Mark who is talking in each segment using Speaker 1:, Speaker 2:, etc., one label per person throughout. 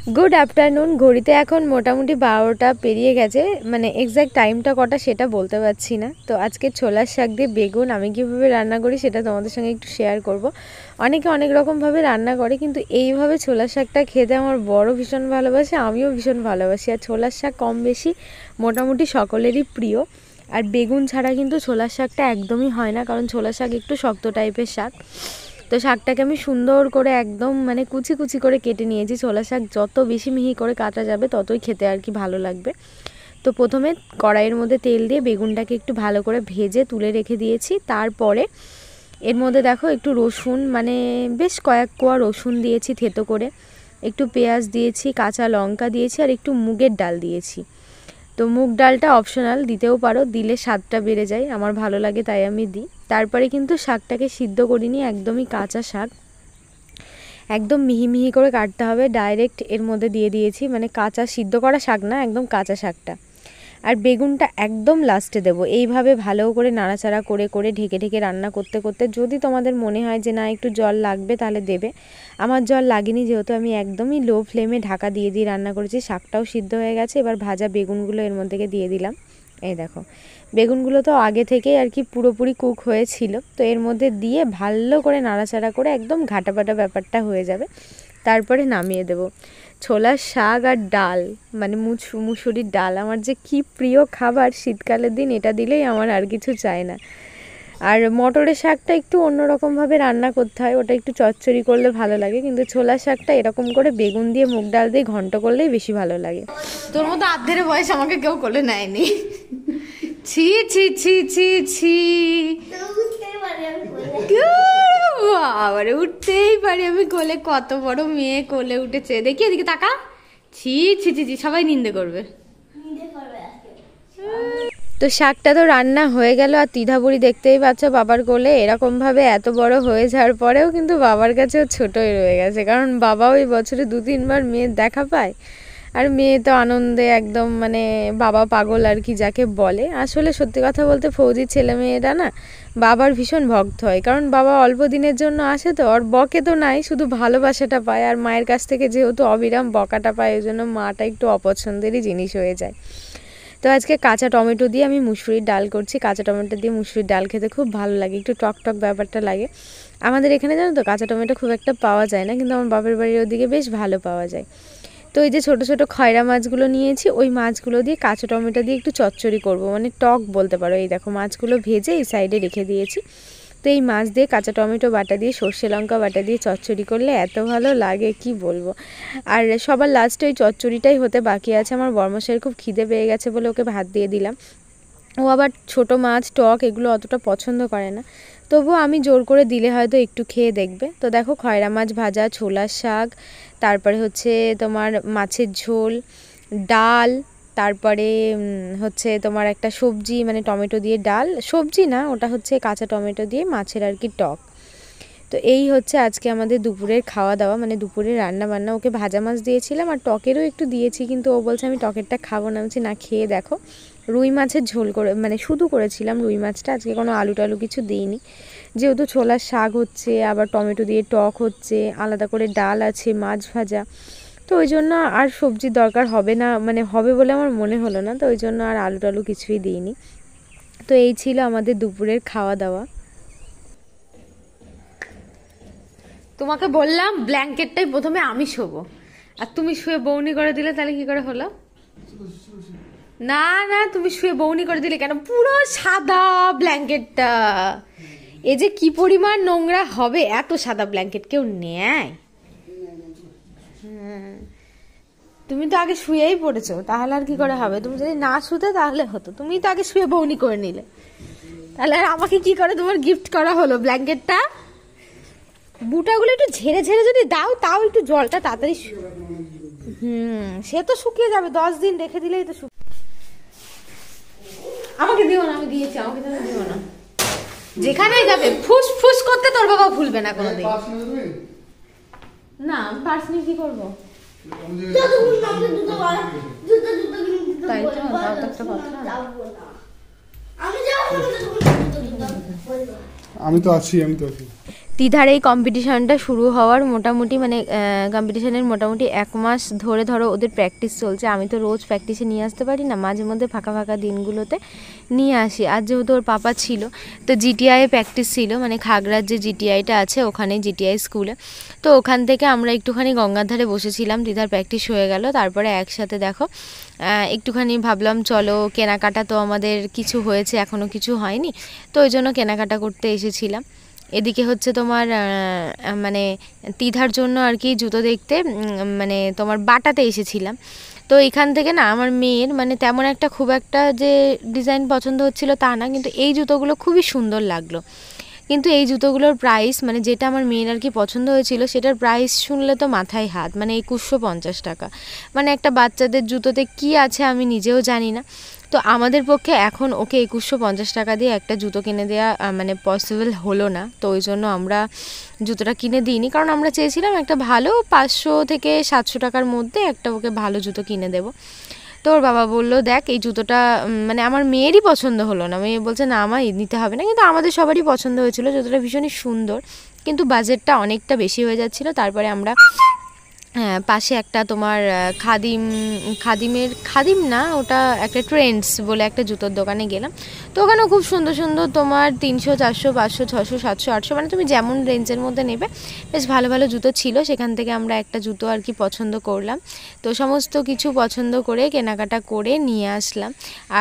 Speaker 1: Good afternoon. ঘড়িতে এখন মোটামুটি 12টা পেরিয়ে গেছে, মানে এক্স্যাক্ট টাইমটা কটা সেটা বলতে পারছি না। তো আজকে ছোলার শাক দিয়ে বেগুন আমি কীভাবে রান্না করি সেটা তোমাদের সঙ্গে একটু শেয়ার করব। অনেকে অনেক রকমভাবে রান্না করে, কিন্তু এইভাবে ছোলার শাকটা খেতে আমার বড় ভীষণ ভালোবাসে, আমিও ভীষণ ভালোবাসি। আর ছোলার শাক কম বেশি মোটামুটি সকলেরই প্রিয়। আর বেগুন ছাড়া কিন্তু ছোলার শাকটা একদমই হয় না, কারণ ছোলার শাক একটু শক্ত টাইপের শাক। তো শাকটাকে আমি সুন্দর করে একদম মানে কুচি কুচি করে কেটে নিয়েছি। ছোলা শাক যত বেশি মিহি করে কাটা যাবে ততই খেতে আর কি ভালো লাগবে। তো প্রথমে কড়াইয়ের মধ্যে তেল দিয়ে বেগুনটাকে একটু ভালো করে ভেজে তুলে রেখে দিয়েছি। তারপরে এর মধ্যে দেখো একটু রসুন, মানে বেশ কয়েক কোয়া রসুন দিয়েছি থেতো করে, একটু পেঁয়াজ দিয়েছি, কাঁচা লঙ্কা দিয়েছি, আর একটু মুগের ডাল দিয়েছি। তো মুগ ডালটা অপশনাল, দিতেও পারো, দিলে স্বাদটা বেড়ে যায়, আমার ভালো লাগে তাই আমি দিই। তারপরে কিন্তু শাকটাকে সিদ্ধ করিনি, একদমই কাঁচা শাক, একদম মিহি মিহি করে কাটতে হবে। ডাইরেক্ট এর মধ্যে দিয়ে দিয়েছি, মানে কাঁচা সিদ্ধ করা শাক না, একদম কাঁচা শাকটা। আর বেগুনটা একদম লাস্টে দেবো। এইভাবে ভালো করে নাড়াচাড়া করে করে ঢেকে ঢেকে রান্না করতে করতে যদি তোমাদের মনে হয় যে না একটু জল লাগবে তাহলে দেবে। আমার জল লাগেনি, যেহেতু আমি একদমই লো ফ্লেমে ঢাকা দিয়ে দিয়ে রান্না করেছি। শাকটাও সিদ্ধ হয়ে গেছে। এবার ভাজা বেগুনগুলো এর মধ্যে দিয়ে দিলাম। এই দেখো বেগুনগুলো তো আগে থেকেই আর কি পুরোপুরি কুক হয়েছিল। তো এর মধ্যে দিয়ে ভালো করে নাড়াচাড়া করে একদম ঘাটাপাটা ব্যাপারটা হয়ে যাবে। তারপরে নামিয়ে দেবো। ছোলার শাক আর ডাল, মানে মুসুরির ডাল আমার যে কি প্রিয় খাবার, শীতকালের দিন এটা দিলেই আমার আর কিছু চাই না। আর মটরের শাকটা একটু অন্যরকমভাবে রান্না করতে হয়, ওটা একটু চচ্চড়ি করলে ভালো লাগে, কিন্তু ছোলার শাকটা এরকম করে বেগুন দিয়ে মুগ ডাল দিয়ে ঘন্ট করলেই বেশি ভালো লাগে।
Speaker 2: তোর মতো আধের বয়স আমাকে কেউ কোলে নেয়নি। ছি ছি ছি ছি ছি, বাবারে উঠতেই পারি আমি কোলে, কত বড় মেয়ে কোলে উঠেছে, দেখি এদিকে তাকা। ছি ছি ছি ছি, সবাই নিন্দে করবে।
Speaker 1: তো শাকটা তো রান্না হয়ে গেল, আর তিধাবুড়ি দেখতেই পাচ্ছ বাবার কোলে এরকমভাবে এত বড় হয়ে যাওয়ার পরেও কিন্তু বাবার কাছেও ছোটই রয়ে গেছে, কারণ বাবা ওই বছরে 2-3 বার মেয়ের দেখা পায়। আর মেয়ে তো আনন্দে একদম মানে বাবা পাগল আর কি যাকে বলে। আসলে সত্যি কথা বলতে ফৌজির ছেলেমেয়েরা না বাবার ভীষণ ভক্ত হয়, কারণ বাবা অল্প দিনের জন্য আসে, তো আর বকে তো নাই, শুধু ভালোবাসাটা পায়। আর মায়ের কাছ থেকে যেহেতু অবিরাম বকাটা পায়, ওই জন্য মাটা একটু অপছন্দেরই জিনিস হয়ে যায়। তো আজকে কাঁচা টমেটো দিয়ে আমি মুসুরির ডাল করছি। কাঁচা টমেটো দিয়ে মুসুরির ডাল খেতে খুব ভালো লাগে, একটু টক টক ব্যাপারটা লাগে। আমাদের এখানে জানো তো কাঁচা টমেটো খুব একটা পাওয়া যায় না, কিন্তু আমার বাপের বাড়ির ওদিকে বেশ ভালো পাওয়া যায়। তো এই যে ছোটো ছোটো খয়রা মাছগুলো নিয়েছি, ওই মাছগুলো দিয়ে কাঁচা টমেটো দিয়ে একটু চচ্চড়ি করব, মানে টক বলতে পারো। এই দেখো মাছগুলো ভেজে এই সাইডে রেখে দিয়েছি। তো এই মাছ দিয়ে কাঁচা টমেটো বাটা দিয়ে সর্ষে লঙ্কা বাটা দিয়ে চচ্চড়ি করলে এত ভালো লাগে কি বলবো। আর সবার লাস্টে ওই চচ্চড়িটাই হতে বাকি আছে। আমার বর্মশাইয়ের খুব খিদে পেয়ে গেছে বলে ওকে ভাত দিয়ে দিলাম। ও আবার ছোটো মাছ টক এগুলো অতটা পছন্দ করে না, তবুও আমি জোর করে দিলে হয়তো একটু খেয়ে দেখবে। তো দেখো খয়রা মাছ ভাজা, ছোলার শাক, তারপরে হচ্ছে তোমার মাছের ঝোল, ডাল, তারপরে হচ্ছে তোমার একটা সবজি, মানে টমেটো দিয়ে ডাল, সবজি না ওটা হচ্ছে কাঁচা টমেটো দিয়ে মাছের আর কি টক। তো এই হচ্ছে আজকে আমাদের দুপুরের খাওয়া দাওয়া, মানে দুপুরের রান্না বান্না। ওকে ভাজা মাছ দিয়েছিলাম আর টকেরও একটু দিয়েছি, কিন্তু ও বলছে আমি টকেরটা খাবো না। বলছি না খেয়ে দেখো। রুই মাছের ঝোল করে, মানে শুধু করেছিলাম রুই মাছটা, আজকে কোনো আলু টালু কিছু দিইনি, যেহেতু ছোলার শাক হচ্ছে, আবার টমেটো দিয়ে টক হচ্ছে, আলাদা করে ডাল আছে, মাছ ভাজা, তো ওই জন্য আর সবজির দরকার হবে না, মানে হবে বলে আমার মনে হলো না, তো ওই জন্য আর আলু টালু কিছুই দিইনি। তো এই ছিল আমাদের দুপুরের খাওয়া দাওয়া।
Speaker 2: তোমাকে বললাম ব্ল্যাঙ্কেটটাই প্রথমে আমি শোবো, আর তুমি শুয়ে বউনি করে দিলে, তাহলে কি করে হলো? না না, তুমি শুয়ে বউনি করে দিলে কেন? পুরো সাদা ব্ল্যাঙ্কেটটা, এ যে কি পরিমাণ নোংরা হবে, এত সাদা ব্ল্যাঙ্কেট কেউ নেয়? তুমি তো আগে শুয়েই পড়েছো, তাহলে আর কি করে হবে? তুমি যদি না শুতে তাহলে হতো, তুমি তো আগে শুয়ে বউনি করে নিলে, তাহলে আর আমাকে কি করে তোমার গিফট করা হলো ব্ল্যাঙ্কেটটা? বুটাগুলো একটু ঝেড়ে ঝেড়ে যদি দাও, তাও একটু জলটা তাড়াতাড়ি সে তো শুকিয়ে যাবে, 10 দিন রেখে দিলেই তো আমাকে দিও না, আমি দিয়েছি, আমাকে দিও না। যেখানেই যাবে ফুস ফুস করতে তোর বাবা ভুলবে না কোনোদিন। না আমি পার্স নিয়ে কি করবো? তাই তো, তাও তো একটা কথা।
Speaker 3: আমি তো আছি।
Speaker 1: তিধার এই কম্পিটিশনটা শুরু হওয়ার মোটামুটি মানে কম্পিটিশনের মোটামুটি 1 মাস ধরে ধরো ওদের প্র্যাকটিস চলছে। আমি তো রোজ প্র্যাকটিসে নিয়ে আসতে পারি না, মাঝে মধ্যে ফাঁকা ফাঁকা দিনগুলোতে নিয়ে আসি। আর যেহেতু ওর পাপা ছিল তো জিটিআই প্র্যাকটিস ছিল, মানে খাগড়ার যে জিটিআইটা আছে ওখানে জিটিআই স্কুলে, তো ওখান থেকে আমরা একটুখানি গঙ্গার ধারে বসেছিলাম। তিধার প্র্যাকটিস হয়ে গেল, তারপরে একসাথে দেখো একটুখানি ভাবলাম চলো কেনাকাটা, তো আমাদের কিছু হয়েছে এখনও কিছু হয়নি, তো ওই জন্য কেনাকাটা করতে এসেছিলাম। এদিকে হচ্ছে তোমার মানে তিধার জন্য আর কি জুতো দেখতে মানে তোমার বাটাতে এসেছিলাম। তো এখান থেকে না আমার মেয়ের মানে তেমন একটা খুব একটা যে ডিজাইন পছন্দ হচ্ছিল তা না, কিন্তু এই জুতোগুলো খুবই সুন্দর লাগলো। কিন্তু এই জুতোগুলোর প্রাইস মানে যেটা আমার মেয়ের আর কি পছন্দ হয়েছিল সেটার প্রাইস শুনলে তো মাথায় হাত, মানে 2150 টাকা। মানে একটা বাচ্চাদের জুতোতে কি আছে আমি নিজেও জানি না। তো আমাদের পক্ষে এখন ওকে 2150 টাকা দিয়ে একটা জুতো কিনে দেওয়া মানে পসিবল হলো না, তো ওই জন্য আমরা জুতোটা কিনে দিইনি। কারণ আমরা চেয়েছিলাম একটা ভালো 500 থেকে 700 টাকার মধ্যে একটা ওকে ভালো জুতো কিনে দেবো। তো ওর বাবা বললো দেখ এই জুতোটা মানে আমার মেয়েরই পছন্দ হলো না, মেয়ে বলছে না আমার নিতে হবে না, কিন্তু আমাদের সবারই পছন্দ হয়েছিল। জুতোটা ভীষণই সুন্দর, কিন্তু বাজেটটা অনেকটা বেশি হয়ে যাচ্ছিলো। তারপরে আমরা পাশে একটা তোমার খাদিম না, ওটা একটা ট্রেন্ডস বলে একটা জুতোর দোকানে গেলাম। তো ওখানেও খুব সুন্দর সুন্দর তোমার 300, 400, 500, 600, 700, 800 মানে তুমি যেমন রেঞ্জের মধ্যে নেবে বেশ ভালো ভালো জুতো ছিল। সেখান থেকে আমরা একটা জুতো আর কি পছন্দ করলাম। তো সমস্ত কিছু পছন্দ করে কেনাকাটা করে নিয়ে আসলাম।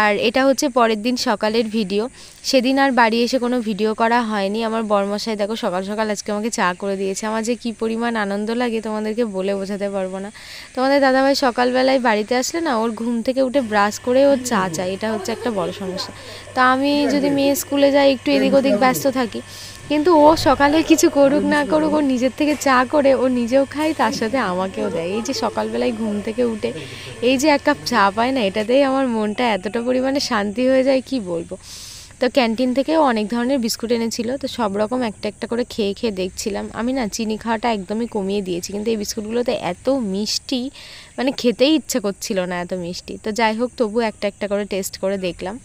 Speaker 1: আর এটা হচ্ছে পরের দিন সকালের ভিডিও। সেদিন আর বাড়ি এসে কোনো ভিডিও করা হয়নি। আমার বরমশাই দেখো সকাল সকাল আজকে আমাকে চা করে দিয়েছে। আমার যে কী পরিমাণ আনন্দ লাগে তোমাদেরকে বলে বোঝাতে পারবো না। তোমাদের দাদাভাই সকালবেলায় বাড়িতে আসলে না ওর ঘুম থেকে উঠে ব্রাশ করে ওর চা চাই, এটা হচ্ছে একটা বড় সমস্যা। তা আমি যদি মেয়ে স্কুলে যাই একটু এদিক ওদিক ব্যস্ত থাকি, কিন্তু ও সকালে কিছু করুক না করুক ও নিজের থেকে চা করে ও নিজেও খায়, তার সাথে আমাকেও দেয়। এই যে সকালবেলায় ঘুম থেকে উঠে এই যে 1 কাপ চা পায় না, এটাতেই আমার মনটা এতটা পরিমাণে শান্তি হয়ে যায় কি বলবো। তো ক্যান্টিন থেকেও অনেক ধরনের বিস্কুট এনেছিল, তো সব রকম একটা একটা করে খেয়ে খেয়ে দেখছিলাম। আমি না চিনি খাওয়াটা একদমই কমিয়ে দিয়েছি, কিন্তু এই বিস্কুটগুলোতে এত মিষ্টি মানে খেতেই ইচ্ছা করছিল না এত মিষ্টি। তো যাই হোক তবু একটা একটা করে টেস্ট করে দেখলাম।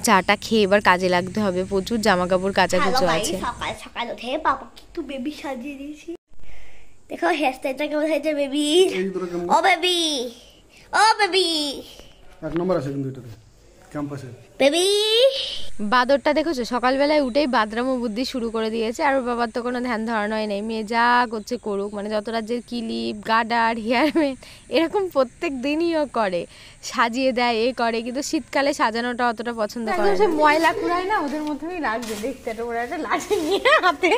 Speaker 1: চাটা খেয়ে এবার কাজে লাগতে হবে, প্রচুর জামা কাপড় কাচাকুচো আছে।
Speaker 4: সকাল সকাল উঠে বাবাকে একটু বেবি সাজিয়ে দিয়েছি। দেখো হেয়ারস্টাইলটা কেমন হয়েছে বেবি। ও বেবি, ও বেবি
Speaker 3: 1 নম্বর আছে কিন্তু এটাতে ক্যাম্পাসে।
Speaker 4: বেবি
Speaker 1: বাদরটা দেখেছো সকালবেলায় উঠেই বাদরামো বুদ্ধি শুরু করে দিয়েছে। আর ওর বাবার তো কোনো ধ্যান ধারণাই নেই, মেয়ে যা করছে করুক, মানে যত রাজ্যের ক্লিপ গার্ডার হেয়ারম্যান এরকম প্রত্যেক দিনই ও করে, সাজিয়ে দেয় এ করে, কিন্তু শীতকালে সাজানোটা অতটা পছন্দ করে না।
Speaker 2: ময়লা কুড়ায় না ওদের মতনই লাগছে দেখতে, ওরা একটা লাঠি নিয়ে হাতে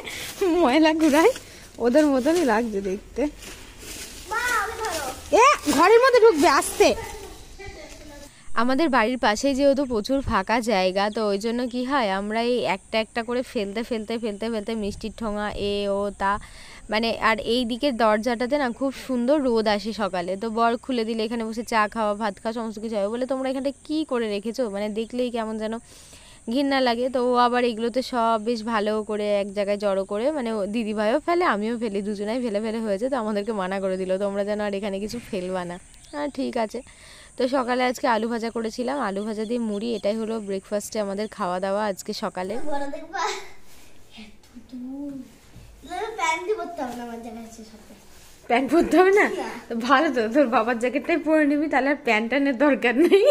Speaker 2: ময়লা কুড়ায় ওদের মতনই লাগছে দেখতে। এ ঘরের মধ্যে ঢুকবে আসতে।
Speaker 1: আমাদের বাড়ির পাশেই যেহেতু প্রচুর ফাঁকা জায়গা, তো ওই জন্য কী হয় আমরা এই একটা একটা করে ফেলতে ফেলতে ফেলতে ফেলতে মিষ্টির ঠোঙা এ ও তা মানে। আর এই দিকের দরজাটাতে না খুব সুন্দর রোদ আসে সকালে, তো বর খুলে দিলে এখানে বসে চা খাওয়া ভাত খাওয়া সমস্ত কিছু হয়। বলে তোমরা এখানটা কী করে রেখেছো, মানে দেখলেই কেমন যেন ঘৃণা লাগে। তো ও আবার এগুলোতে সব বেশ ভালো করে এক জায়গায় জড়ো করে, মানে দিদিভাইও ফেলে আমিও ফেলি, দুজনাই ফেলে ফেলে হয়েছে। তো আমাদেরকে মানা করে দিল তোমরা যেন আর এখানে কিছু ফেলবা না। হ্যাঁ ঠিক আছে। তো সকালে আজকে আলু ভাজা করেছিলাম, আলু ভাজা দিয়ে মুড়ি, এটাই হলো ব্রেকফাস্টে আমাদের খাওয়া দাওয়া আজকে সকালে।
Speaker 2: প্যান্ট পরতে হবে না, ভালো তো তোর বাবার জ্যাকেটটাই পরে নিবি, তাহলে আর প্যান্ট টানের দরকার নেই।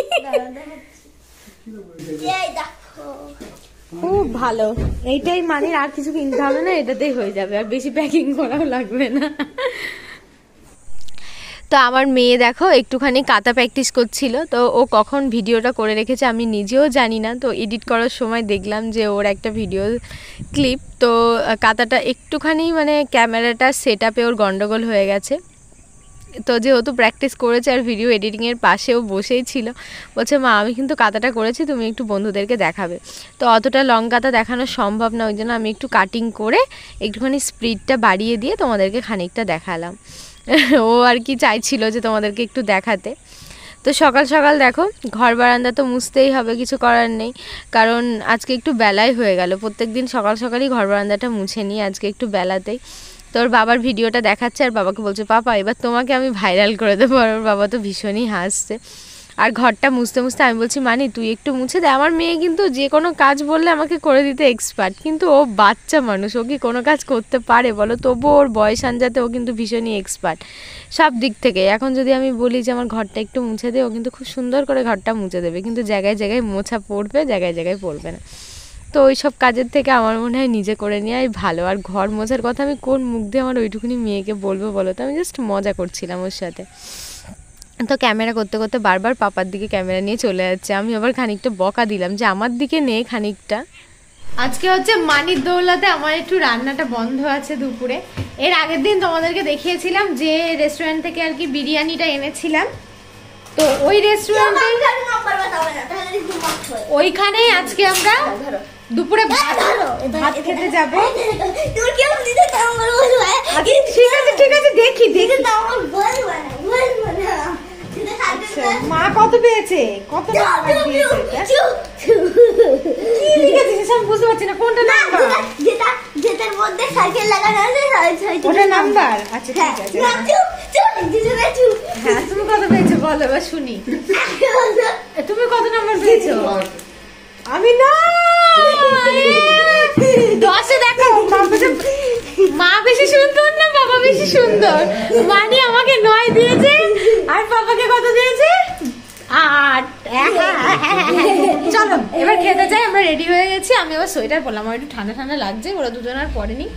Speaker 2: খুব ভালো, এইটাই মানে আর কিছু কিনতে হবে না, এটাতেই হয়ে যাবে, আর বেশি প্যাকিং করাও লাগবে না।
Speaker 1: তো আমার মেয়ে দেখো একটুখানি কাতা প্র্যাকটিস করছিল, তো ও কখন ভিডিওটা করে রেখেছে আমি নিজেও জানি না। তো এডিট করার সময় দেখলাম যে ওর একটা ভিডিও ক্লিপ, তো কাতাটা একটুখানি মানে ক্যামেরাটা সেট আপে ওর গন্ডগোল হয়ে গেছে। তো যেহেতু প্র্যাকটিস করেছে আর ভিডিও এডিটিংয়ের পাশেও বসেই ছিল, বলছে মা আমি কিন্তু কাতাটা করেছি, তুমি একটু বন্ধুদেরকে দেখাবে। তো অতটা লং কাতা দেখানো সম্ভব না, ওই জন্য আমি একটু কাটিং করে একটুখানি স্পিডটা বাড়িয়ে দিয়ে তোমাদেরকে খানিকটা দেখালাম। ও আর কি চাইছিল যে তোমাদেরকে একটু দেখাতে। তো সকাল সকাল দেখো ঘর বারান্দা তো মুছতেই হবে, কিছু করার নেই, কারণ আজকে একটু বেলাই হয়ে গেল। প্রত্যেক দিন সকাল সকালই ঘর বারান্দাটা মুছে নিই, আজকে একটু বেলাতেই। তো ওর বাবার ভিডিওটা দেখাচ্ছে আর বাবাকে বলছে পাপা এবার তোমাকে আমি ভাইরাল করে দেবো, আর ওর বাবা তো ভীষণই হাসছে। আর ঘরটা মুছতে মুছতে আমি বলছি মানি তুই একটু মুছে দে। আমার মেয়ে কিন্তু যে কোনো কাজ বললে আমাকে করে দিতে এক্সপার্ট, কিন্তু ও বাচ্চা মানুষ, ও কি কোনো কাজ করতে পারে বলো? তবুও ওর বয়স আনজাতে ও কিন্তু ভীষণই এক্সপার্ট সব দিক থেকে। এখন যদি আমি বলি যে আমার ঘরটা একটু মুছে দে, ও কিন্তু খুব সুন্দর করে ঘরটা মুছে দেবে, কিন্তু জায়গায় জায়গায় মোছা পড়বে, জায়গায় জায়গায় পড়বে না। তো ওই সব কাজের থেকে আমার মনে হয় নিজে করে নেওয়াই ভালো। আর ঘর মোছার কথা আমি কোন মুখ দিয়ে আমার ওইটুকুনি মেয়েকে বলবো বলো তো? আমি জাস্ট মজা করছিলাম ওর সাথে। তো ক্যামেরা করতে করতে বারবার পাপার দিকে ক্যামেরা নিয়ে চলে যাচ্ছে। আমি আবার খানিকটা বকা দিলাম যে আমার দিকে নে খানিকটা।
Speaker 2: আজকে হচ্ছে মানির দৌলতে আমার একটু রান্নাটা বন্ধ আছে দুপুরে। এর আগের দিন তোমাদেরকে দেখিয়েছিলাম যে রেস্টুরেন্ট থেকে আর কি বিরিয়ানিটা এনেছিলাম, তো ওই রেস্টুরেন্টে ওইখানেই আজকে আমরা দুপুরে ভাত খেতে যাব। ঠিক আছে দেখি দেখি মা কত পেয়েছে, কত নাম্বার দিয়েছে কি লিখেছিস আমি বুঝতে পারছি না কোনটা নাম্বার।
Speaker 4: যেটার মধ্যে সাইকেল লাগানো আছে
Speaker 2: ওটা নাম্বার। আচ্ছা ঠিক আছে, হ্যাঁ তুমি কত পেয়েছো বলো এবার শুনি। তুমি কত নাম্বার পেয়েছো? আমি না 10-এ দেখো মা বেশি সুন্দর না বাবা বেশি সুন্দর? মানি আমাকে 9 দিয়েছে আর বাবাকে কত দিয়েছে? 8। চলো এবার খেতে যাই, আমরা রেডি হয়ে গেছি। আমি আবার সোয়েটার পরলাম, আমার একটু ঠান্ডা ঠান্ডা লাগছে, ওরা দুজন আর পরেনি,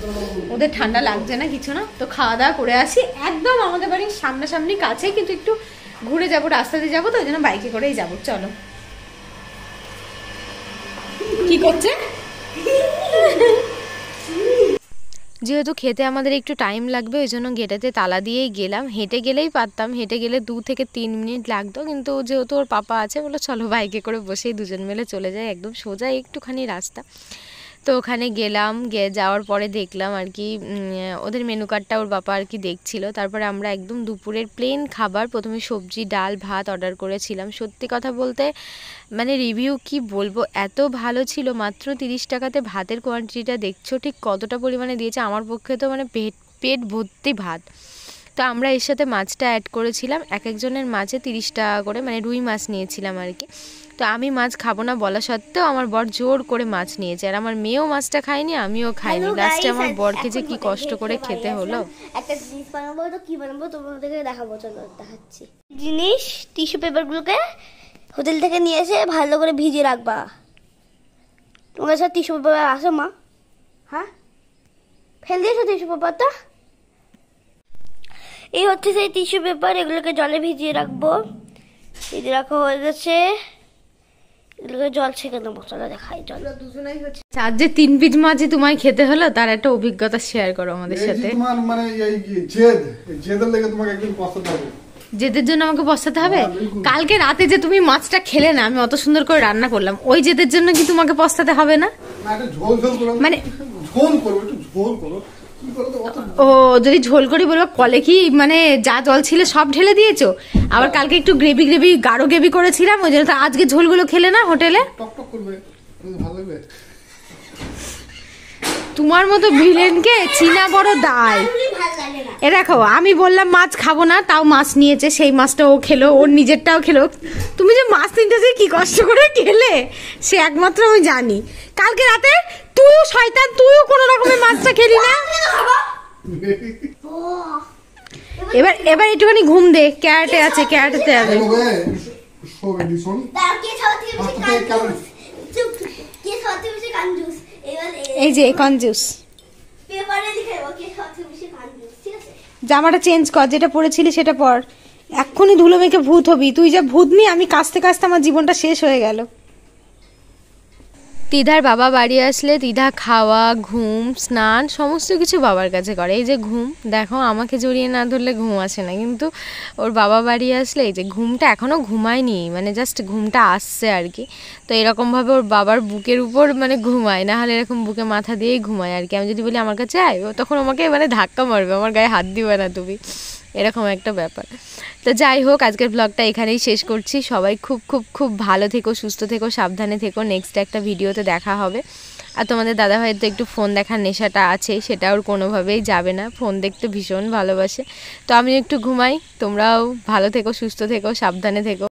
Speaker 2: ওদের ঠান্ডা লাগছে না কিছু না। তো খাওয়া দাওয়া করে আসি, একদম আমাদের বাড়ির সামনাসামনি কাছে, কিন্তু একটু ঘুরে যাবো, রাস্তা দিয়ে যাবো, তো ওই জন্য বাইকে করেই যাবো। চলো। কি করছে?
Speaker 1: যেহেতু খেতে আমাদের একটু টাইম লাগবে ওই জন্য গেটেতে তালা দিয়েই গেলাম। হেঁটে গেলেই পারতাম, হেঁটে গেলে 2 থেকে 3 মিনিট লাগতো, কিন্তু যেহেতু ওর পাপা আছে বলে চলো বাইকে করে বসেই দুজন মিলে চলে যায়, একদম সোজা একটুখানি রাস্তা। তো ওখানে গেলাম, যাওয়ার পরে দেখলাম আর কি ওদের মেনু কার্ডটা ওর বাবা আর কি দেখছিল। তারপরে আমরা একদম দুপুরের প্লেন খাবার, প্রথমে সবজি ডাল ভাত অর্ডার করেছিলাম। সত্যি কথা বলতে মানে রিভিউ কি বলবো, এত ভালো ছিল। মাত্র 30 টাকাতে ভাতের কোয়ান্টিটিটা দেখছো ঠিক কতটা পরিমাণে দিয়েছে, আমার পক্ষে তো মানে পেট ভর্তি ভাত। তো আমরা এর সাথে মাছটা অ্যাড করেছিলাম, এক একজনের মাছে 30 টাকা করে, মানে রুই মাছ নিয়েছিলাম আর কি। তো আমি মাছ খাবো না বলা সত্ত্বেও আমার বর জোর করে মাছ নিয়েছে, আর আমার মেয়েও মাছটা খায়নি, আমিও খাইনি। লাস্টে আমার বরকে যে কি কষ্ট করে খেতে হলো।
Speaker 4: একটা জিনিস বানাবো, তো কি বানাবো তোমাদেরকে দেখাবো, চলো দেখাচ্ছি। জিনিস টিস্যু পেপারগুলোকে হোটেল থেকে নিয়ে এসে ভালো করে ভিজিয়ে রাখবা। তোমার সাথে টিস্যু পেপার আছে মা? হ্যাঁ ফেল দিয়েছো টিস্যু পেপারটা? এই হচ্ছে সেই টিস্যু পেপার, এগুলোকে জলে ভিজিয়ে রাখবো। ভিজিয়ে রাখা হয়ে গেছে, এগুলোকে জল ছেঁকে নেবো। চলো দেখাই, জল দুজনেই হচ্ছে।
Speaker 2: আজ যে 3 পিস মাছই তোমায় খেতে হলো, তার একটা অভিজ্ঞতা শেয়ার করো আমাদের সাথে।
Speaker 3: তোমার মানে এই জেদের লেগে তোমাকে একদিন পস্তাতে হবে।
Speaker 2: জেদের জন্য আমাকে পস্তাতে হবে? কালকে রাতে যে তুমি মাছটা খেলে না, আমি অত সুন্দর করে রান্না করলাম, ওই জেদের জন্য কি তোমাকে পস্তাতে হবে না? মানে
Speaker 3: ঝোল করো, একটু ঝোল করো।
Speaker 2: ও যদি ঝোল করি বলবো, কলে কি মানে যা জল ছিল সব ঢেলে দিয়েছো? আবার কালকে একটু গ্রেভি গাঢ় গ্রেভি করেছিলাম, ওই জন্য তো আজকে ঝোলগুলো খেলে না হোটেলে।
Speaker 3: টকটক করবে, ভালো লাগবে।
Speaker 2: তোমার মতো ভিলেনকে চিনা বড় দায়। এ দেখো আমি বললাম মাছ খাবো না, তাও মাছ নিয়েছে, সেই মাছটা ও খেলো, ওর নিজেরটাও খেলো। তুমি যে মাছ তিনটে যে কি কষ্ট করে খেলে সে একমাত্র আমি জানি। কালকে রাতে তুইও শয়তান, তুইও কোনো রকমের মাছটা খেলি না। এবার একটুখানি ঘুম দে, ক্যারেটে আছে, ক্যারেটেতে আছে। এই যে কনজুস, জামাটা চেঞ্জ কর, যেটা পরেছিলি সেটা পর। এক্ষুনি ধুলো মেখে ভূত হবি তুই, যা ভূতনি। আমি কাঁচতে কাঁচতে আমার জীবনটা শেষ হয়ে গেল।
Speaker 1: তিধার বাবা বাড়ি আসলে তিধা খাওয়া ঘুম স্নান সমস্ত কিছু বাবার কাছে করে। এই যে ঘুম দেখো, আমাকে জড়িয়ে না ধরলে ঘুম আসে না, কিন্তু ওর বাবা বাড়ি আসলে এই যে ঘুমটা এখনও ঘুমায়নি, মানে জাস্ট ঘুমটা আসছে আর কি। তো এরকমভাবে ওর বাবার বুকের উপর মানে ঘুমায়, না হলে এরকম বুকে মাথা দিয়েই ঘুমায় আর কি। আমি যদি বলি আমার কাছে আয়, তখন আমাকে মানে ধাক্কা মারবে, আমার গায়ে হাত দিবে না তুমি, এরকম একটা ব্যাপার। তো যাই হোক, আজকের ব্লগটা এখানেই শেষ করছি। সবাই খুব খুব খুব ভালো থেকো, সুস্থ থেকো, সাবধানে থেকো। নেক্সট একটা ভিডিওতে দেখা হবে। আর তোমাদের দাদাভাইয়ের তো একটু ফোন দেখার নেশাটা আছে, সেটা ওর কোনোভাবেই যাবে না, ফোন দেখতে ভীষণ ভালোবাসে। তো আমি একটু ঘুমাই, তোমরাও ভালো থেকো, সুস্থ থেকো, সাবধানে থেকো।